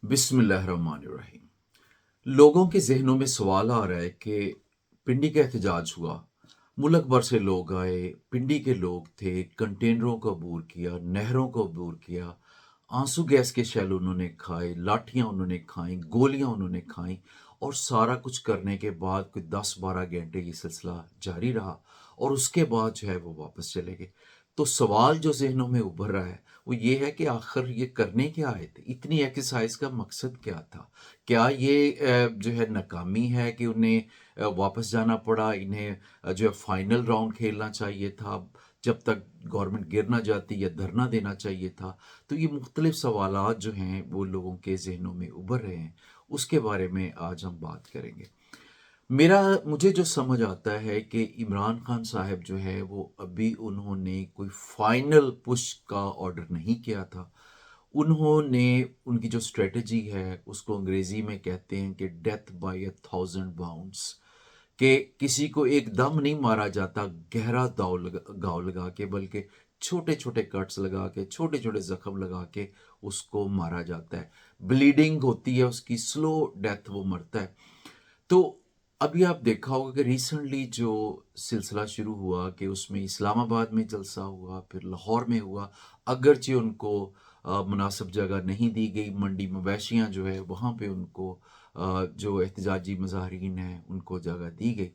बिस्मिल्लाहिर्रहमानिर्रहीम। लोगों के जहनों में सवाल आ रहा है कि पिंडी का एहतजाज हुआ, मुल्क भर से लोग आए, पिंडी के लोग थे, कंटेनरों को अबूर किया, नहरों को अबूर किया, आंसू गैस के शैल उन्होंने खाए, लाठियां उन्होंने खाई, गोलियां उन्होंने खाई, और सारा कुछ करने के बाद कोई 10-12 घंटे ये सिलसिला जारी रहा, और उसके बाद जो है वो वापस चले गए। तो सवाल जो जहनों में उभर रहा है वो ये है कि आखिर ये करने क्या आए थे, इतनी एक्सरसाइज का मकसद क्या था? क्या ये जो है नाकामी है कि उन्हें वापस जाना पड़ा, इन्हें जो है फाइनल राउंड खेलना चाहिए था, जब तक गवर्नमेंट गिर ना जाती, या धरना देना चाहिए था? तो ये मुख्तलिफ सवालात जो हैं वो लोगों के जहनों में उभर रहे हैं, उसके बारे में आज हम बात करेंगे। मुझे जो समझ आता है कि इमरान खान साहब जो है वो अभी उन्होंने कोई फाइनल पुश का ऑर्डर नहीं किया था। उन्होंने उनकी जो स्ट्रेटजी है उसको अंग्रेजी में कहते हैं कि डेथ बाय 1,000 बाउंड्स, कि किसी को एकदम नहीं मारा जाता गहरा घाव लगा के, बल्कि छोटे छोटे कट्स लगा के, छोटे छोटे जख्म लगा के उसको मारा जाता है। ब्लीडिंग होती है उसकी, स्लो डेथ वो मरता है। तो अभी आप देखा होगा कि रिसेंटली जो सिलसिला शुरू हुआ कि उसमें इस्लामाबाद में जलसा हुआ, फिर लाहौर में हुआ, अगरचे उनको मुनासिब जगह नहीं दी गई, मंडी मवेशियाँ जो है वहाँ पे उनको जो एहतजाजी मज़ाहरीन हैं उनको जगह दी गई।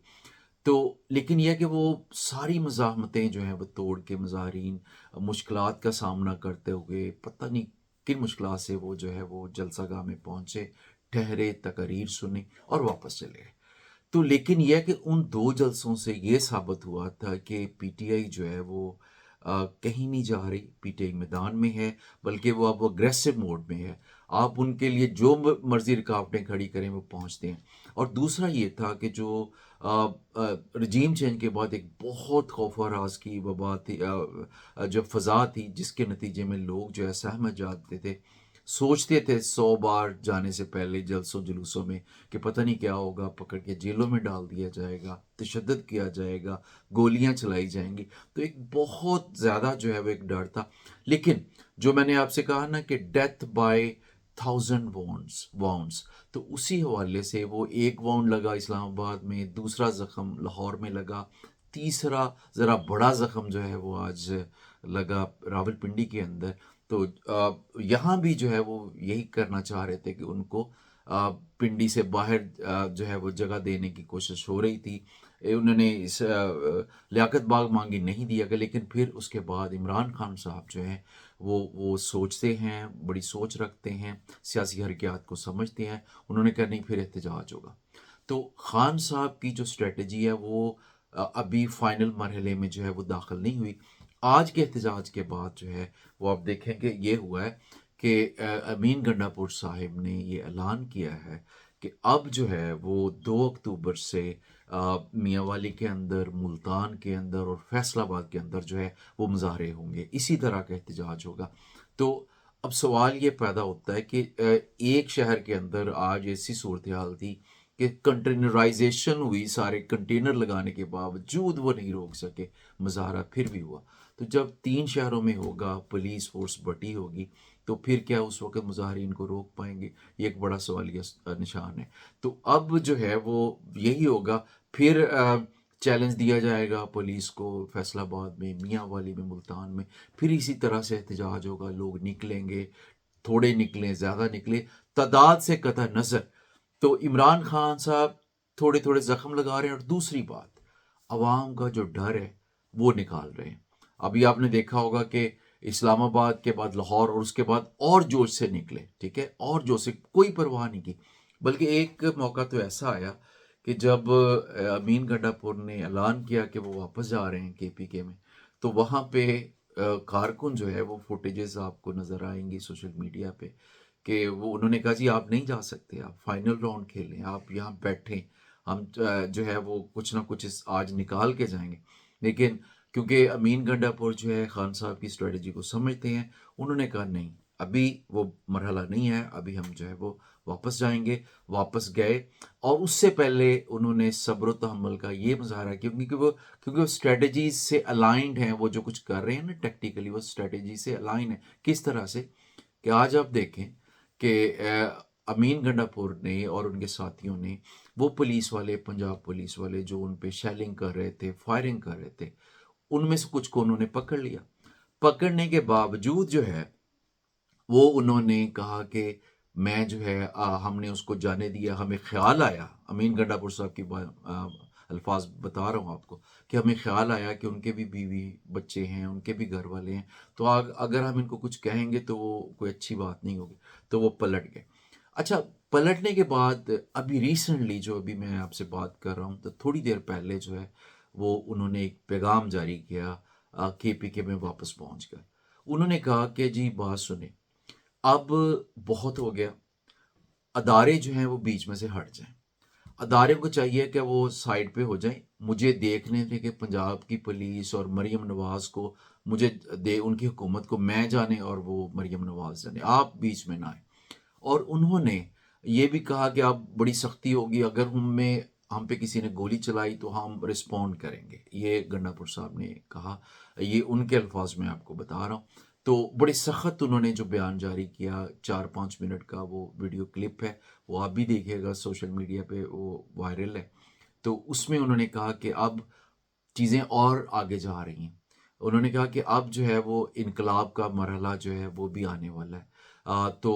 तो लेकिन यह है कि वो सारी मज़ाहमतें जो हैं वो तोड़ के मज़ाहरीन मुश्किलात का सामना करते हुए, पता नहीं किन मुश्किलात से वो जो है वो जलसागाह में पहुँचे, ठहरे, तकरीर सुनी और वापस चले गए। तो लेकिन यह कि उन 2 जलसों से ये साबित हुआ था कि पीटीआई जो है वो कहीं नहीं जा रही, पीटीआई मैदान में है, बल्कि वो अब अग्रेसिव मोड में है। आप उनके लिए जो मर्ज़ी रुकावटें खड़ी करें वो पहुँचते हैं। और दूसरा ये था कि जो रजीम चेंज के बाद एक बहुत खौफ और हरास की वबा थी, जो फ़ज़ा थी, जिसके नतीजे में लोग जो है सहम जाते थे, सोचते थे 100 बार जाने से पहले जलसों जुलूसों में कि पता नहीं क्या होगा, पकड़ के जेलों में डाल दिया जाएगा, तशद्दुद किया जाएगा, गोलियां चलाई जाएंगी। तो एक बहुत ज़्यादा जो है वो एक डर था। लेकिन जो मैंने आपसे कहा ना कि डेथ बाय 1,000 वाउंड्स, तो उसी हवाले से वो एक वाउंड लगा इस्लामाबाद में, दूसरा ज़ख्म लाहौर में लगा, तीसरा ज़रा बड़ा ज़ख्म जो है वो आज लगा रावलपिंडी के अंदर। तो यहाँ भी जो है वो यही करना चाह रहे थे कि उनको पिंडी से बाहर जो है वो जगह देने की कोशिश हो रही थी। उन्होंने इस लियाकत बाग मांगी, नहीं दिया गया, लेकिन फिर उसके बाद इमरान खान साहब जो हैं वो सोचते हैं, बड़ी सोच रखते हैं, सियासी हरकियात को समझते हैं। उन्होंने कहा नहीं, फिर एहतजाज होगा। तो खान साहब की जो स्ट्रेटजी है वो अभी फाइनल मरहले में जो है वो दाखिल नहीं हुई। आज के एहतजाज के बाद जो है वो आप देखेंगे ये हुआ है कि अमीन गंडापुर साहिब ने ये ऐलान किया है कि अब जो है वो 2 अक्टूबर से मियांवाली के अंदर, मुल्तान के अंदर और फैसलाबाद के अंदर जो है वो मुजाहरे होंगे, इसी तरह का एहतजाज होगा। तो अब सवाल ये पैदा होता है कि एक शहर के अंदर आज ऐसी सूरत हाल थी कि कंटेनराइजेशन हुई, सारे कंटेनर लगाने के बावजूद वो नहीं रोक सके, मुजाहरा फिर भी हुआ। तो जब 3 शहरों में होगा, पुलिस फोर्स बटी होगी, तो फिर क्या उस वक्त मुजाहरीन को रोक पाएंगे? ये एक बड़ा सवालिया निशान है। तो अब जो है वो यही होगा, फिर चैलेंज दिया जाएगा पुलिस को फैसलाबाद में, मियांवाली में, मुल्तान में, फिर इसी तरह से एहतजाज होगा, लोग निकलेंगे, थोड़े निकलें, ज़्यादा निकले, तादाद से कतई नज़र। तो इमरान खान साहब थोड़े थोड़े जख्म लगा रहे हैं, और दूसरी बात, अवाम का जो डर है वो निकाल रहे हैं। अभी आपने देखा होगा कि इस्लामाबाद के बाद लाहौर, और उसके बाद और जोश से निकले, ठीक है, और जोश से, कोई परवाह नहीं की। बल्कि एक मौका तो ऐसा आया कि जब अमीन गंडापुर ने ऐलान किया कि वो वापस जा रहे हैं केपीके में, तो वहाँ पे कारकुन जो है वो फुटेजेस आपको नज़र आएंगी सोशल मीडिया पे, कि वो उन्होंने कहा जी आप नहीं जा सकते, आप फाइनल राउंड खेलें, आप यहाँ बैठें, हम जो है वो कुछ ना कुछ इस आज निकाल के जाएंगे। लेकिन क्योंकि अमीन गंडापुर जो है खान साहब की स्ट्रेटजी को समझते हैं, उन्होंने कहा नहीं, अभी वो मरहला नहीं है, अभी हम जो है वो वापस जाएंगे। वापस गए, और उससे पहले उन्होंने सब्र तहम्मुल का ये मुजाहरा किया, क्योंकि वो स्ट्रेटजीज से अलाइंड हैं, वो जो कुछ कर रहे हैं ना टेक्टिकली, वो स्ट्रेटजी से अलाइन है। किस तरह से कि आज आप देखें کہ امین گنڈاپور نے اور ان کے ساتھیوں نے وہ پولیس والے، پنجاب پولیس والے جو ان پہ شیلنگ کر رہے تھے، فائرنگ کر رہے تھے، ان میں سے کچھ کو انہوں نے پکڑ لیا۔ پکڑنے کے باوجود جو ہے وہ انہوں نے کہا کہ میں جو ہے ہم نے اس کو جانے دیا، ہمیں خیال آیا، امین گنڈاپور صاحب کی الفاظ بتا رہا ہوں آپ کو، کہ ہمیں خیال آیا کہ ان کے بھی بیوی بچے ہیں، ان کے بھی گھر والے ہیں، تو اگر ہم ان کو کچھ کہیں گے تو وہ کوئی اچھی بات نہیں ہوگی، تو وہ پلٹ گئے۔ اچھا، پلٹنے کے بعد ابھی ریسنٹلی جو ابھی میں آپ سے بات کر رہا ہوں، تو تھوڑی دیر پہلے جو ہے وہ انہوں نے ایک پیغام جاری کیا، کے پی کے میں واپس پہنچ گئے۔ انہوں نے کہا کہ جی بات سنیں، اب بہت ہو گیا، ادارے جو ہیں وہ بیچ میں سے ہٹ جائیں، ادارے کو چاہیے کہ وہ سائڈ پہ ہو جائیں، مجھے دیکھنے تھے کہ پنجاب کی پولیس اور مریم نواز کو مجھے دے، ان کی حکومت کو میں جانے اور وہ مریم نواز جانے، آپ بیچ میں نہ آئیں۔ اور انہوں نے یہ بھی کہا کہ اب بڑی سختی ہوگی، اگر ہم پہ کسی نے گولی چلائی تو ہم رسپونڈ کریں گے، یہ گنڈاپور صاحب نے کہا، یہ ان کے الفاظ میں آپ کو بتا رہا ہوں۔ تو بڑے سخت انہوں نے جو بیان جاری کیا، 4-5 منٹ کا وہ ویڈیو کلپ ہے، وہ آپ بھی دیکھیے گا، سوشل میڈیا پہ وہ وائرل ہے۔ تو اس میں انہوں نے کہا کہ اب چیزیں اور آگے جا رہی ہیں، انہوں نے کہا کہ اب جو ہے وہ انقلاب کا مرحلہ جو ہے وہ بھی آنے والا ہے۔ تو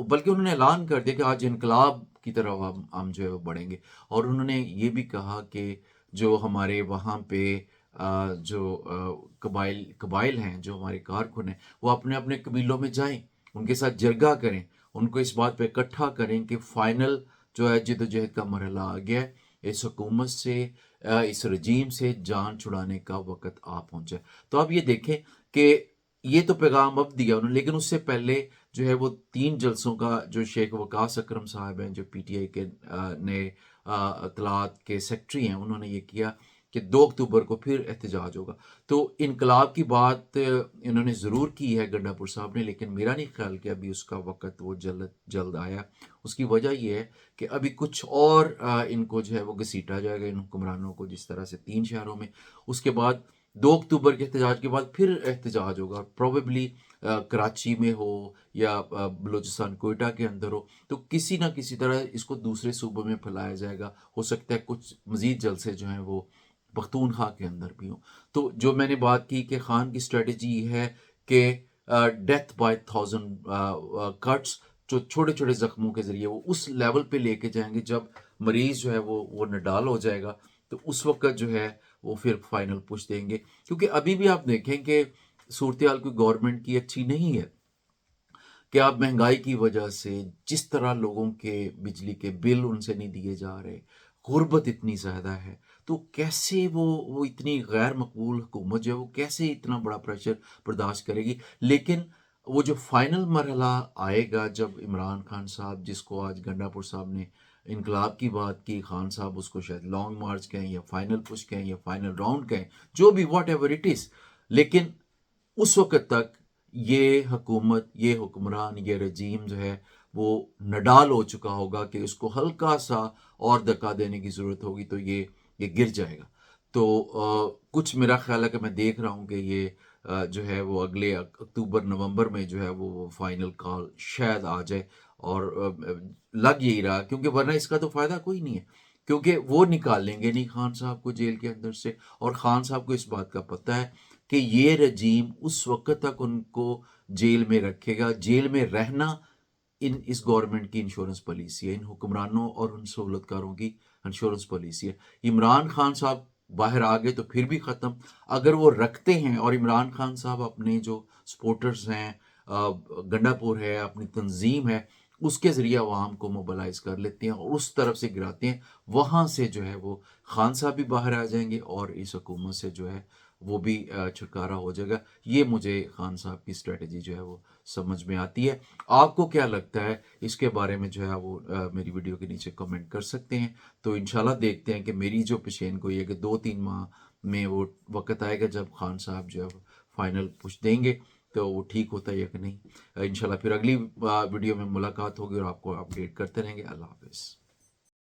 بلکہ انہوں نے اعلان کر دیا کہ آج انقلاب کی طرف ہم جو ہے وہ بڑھیں گے، اور انہوں نے یہ بھی کہا کہ جو ہمارے وہاں پہ جو قبائل ہیں، جو ہمارے کارکن ہیں، وہ اپنے اپنے قبیلوں میں جائیں، ان کے ساتھ جرگہ کریں، ان کو اس بات پہ اکٹھا کریں کہ فائنل جو ہے جد و جہد کا مرحلہ آ گیا ہے، اس حکومت سے، اس رجیم سے جان چھڑانے کا وقت آ پہنچا ہے۔ تو اب یہ دیکھیں کہ یہ تو پیغام اب دیا انہوں نے، لیکن اس سے پہلے جو ہے وہ 3 جلسوں کا جو شیخ وقاص اکرم صاحب ہیں، جو پی ٹی آئی کے نئے اطلاعات کے سیکٹری ہیں، انہوں نے یہ کیا کہ 2 اکتوبر کو پھر احتجاج ہوگا۔ تو انقلاب کی بات انہوں نے ضرور کی ہے گنڈاپور صاحب نے، لیکن میرا نہیں خیال کہ ابھی اس کا وقت وہ جلد آیا۔ اس کی وجہ یہ ہے کہ ابھی کچھ اور ان کو جو ہے وہ گھسیٹا جائے گا، ان حکمرانوں کو، جس طرح سے 3 شہروں میں، اس کے بعد 2 اکتوبر کے احتجاج کے بعد پھر احتجاج ہوگا، پروبیبلی کراچی میں ہو یا بلوچستان کوئٹہ کے اندر ہو، تو کسی نہ کسی طرح اس کو دوسرے صوبوں میں پھیلایا جائے گا، ہو سکتا ہے کچھ مزید جلسے جو ہیں وہ پختونخوا کے اندر بھی ہوں۔ تو جو میں نے بات کی کہ خان کی اسٹریٹجی یہ ہے کہ ڈیتھ بائی 1000 کٹس، جو چھوٹے چھوٹے زخموں کے ذریعے وہ اس لیول پہ لے کے جائیں گے، جب مریض جو ہے وہ نڈال ہو جائے گا، تو اس وقت جو ہے وہ پھر فائنل پش دیں گے۔ کیونکہ ابھی بھی آپ دیکھیں کہ صورتحال کوئی گورنمنٹ کی اچھی نہیں ہے، کہ آپ مہنگائی کی وجہ سے جس طرح لوگوں کے بجلی کے بل ان سے نہیں دیے جا رہے، غربت اتنی زیادہ ہے، تو کیسے وہ اتنی غیر مقبول حکومت جو ہے وہ کیسے اتنا بڑا پریشر برداشت کرے گی۔ لیکن وہ جو فائنل مرحلہ آئے گا، جب عمران خان صاحب، جس کو آج گنڈاپور صاحب نے انقلاب کی بات کی، خان صاحب اس کو شاید لانگ مارچ کہیں یا فائنل پش کہیں یا فائنل راؤنڈ کہیں، جو بھی واٹ ایور اٹ از، لیکن اس وقت تک یہ حکومت، یہ حکمران، یہ رجیم جو ہے وہ نڈال ہو چکا ہوگا کہ اس کو ہلکا سا اور دھکا دینے کی ضرورت ہوگی تو یہ گر جائے گا۔ تو کچھ میرا خیال ہے کہ میں دیکھ رہا ہوں کہ یہ جو ہے وہ اگلے اکتوبر نومبر میں جو ہے وہ فائنل کال شاید آ جائے، اور لگ یہی رہا، کیونکہ ورنہ اس کا تو فائدہ کوئی نہیں ہے، کیونکہ وہ نکالیں گے نہیں خان صاحب کو جیل کے اندر سے، اور خان صاحب کو اس بات کا پتہ ہے کہ یہ رجیم اس وقت تک ان کو جیل میں رکھے گا۔ جیل میں رہنا اس گورنمنٹ کی انشورنس پالیسی ہے، ان حکمرانوں اور ان سہولت کاروں کی انشورنس پالیسی ہے۔ عمران خان صاحب باہر آ گئے تو پھر بھی ختم، اگر وہ رکھتے ہیں، اور عمران خان صاحب اپنے جو سپورٹرز ہیں، گنڈاپور ہے، اپنی تنظیم ہے، اس کے ذریعے عوام کو موبلائز کر لیتے ہیں اور اس طرف سے گراتے ہیں، وہاں سے جو ہے وہ خان صاحب بھی باہر آ جائیں گے اور اس حکومت سے جو ہے وہ بھی چھٹکارا ہو جائے گا۔ یہ مجھے خان صاحب کی اسٹریٹجی جو ہے وہ سمجھ میں آتی ہے۔ آپ کو کیا لگتا ہے اس کے بارے میں جو ہے وہ میری ویڈیو کے نیچے کمنٹ کر سکتے ہیں۔ تو انشاءاللہ دیکھتے ہیں کہ میری جو پیشین گوئی ہے کہ 2-3 ماہ میں وہ وقت آئے گا جب خان صاحب جو ہے فائنل پش دیں گے تو وہ ٹھیک ہوتا ہے یا کہ نہیں۔ انشاءاللہ پھر اگلی ویڈیو میں ملاقات ہوگی اور آپ کو اپڈیٹ کرتے رہیں گے۔ اللہ حافظ۔